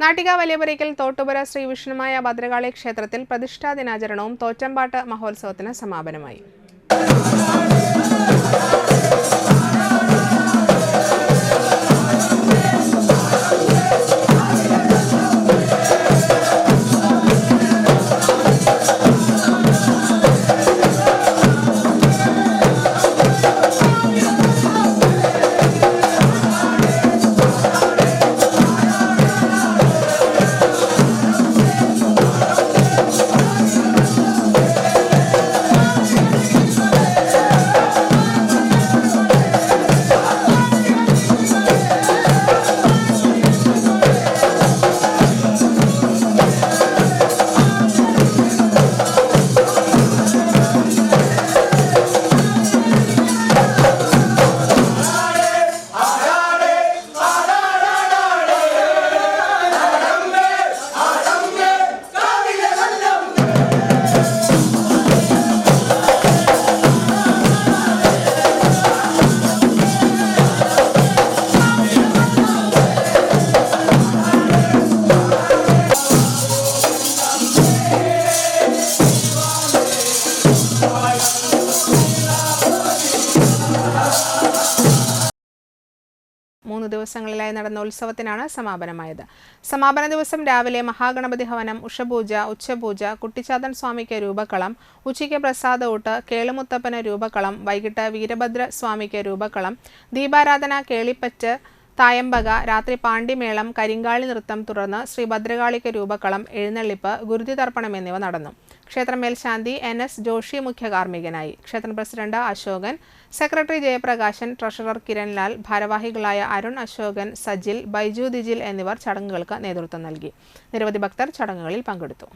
നാട്ടിക വലിയപുരയ്ക്കൽ തോട്ടുപുര ശ്രീ വിഷ്ണുമായ ഭദ്രകാളി ക്ഷേത്രത്തിൽ പ്രതിഷ്ഠാ ദിനാചരണവും തോറ്റമ്പാട്ട് മഹോത്സവത്തിന് സമാപനമായി. മൂന്ന് ദിവസങ്ങളിലായി നടന്ന ഉത്സവത്തിനാണ് സമാപനമായത്. സമാപന ദിവസം രാവിലെ മഹാഗണപതി ഹവനം, ഉഷപൂജ, ഉച്ചപൂജ, കുട്ടിച്ചാത്തൻ സ്വാമിക്ക് രൂപക്കളം, ഉച്ചയ്ക്ക് പ്രസാദഊട്ട്, കേളുമുത്തപ്പന് രൂപക്കളം, വൈകിട്ട് വീരഭദ്ര സ്വാമിക്ക് രൂപക്കളം, ദീപാരാധന, കേളിപ്പറ്റ്, തായമ്പക, രാത്രി പാണ്ടിമേളം, കരിങ്കാളി നൃത്തം, തുടർന്ന് ശ്രീ ഭദ്രകാളിക്ക് രൂപക്കളം, എഴുന്നള്ളിപ്പ്, ഗുരുതി തർപ്പണം എന്നിവ നടന്നു. ക്ഷേത്ര മേൽശാന്തി NS ജോഷി മുഖ്യ കാർമ്മികനായി. ക്ഷേത്ര president Ashokan, secretary Jayaprakashan, treasurer Kiranlal, ഭാരവാഹികളായ അരുൺ, അശോകൻ, സജിൽ, ബൈജു ദിജിൽ എന്നിവർ ചടങ്ങുകൾക്ക് നേതൃത്വം നൽകി. നിരവധി ഭക്തർ ചടങ്ങുകളിൽ പങ്കെടുത്തു.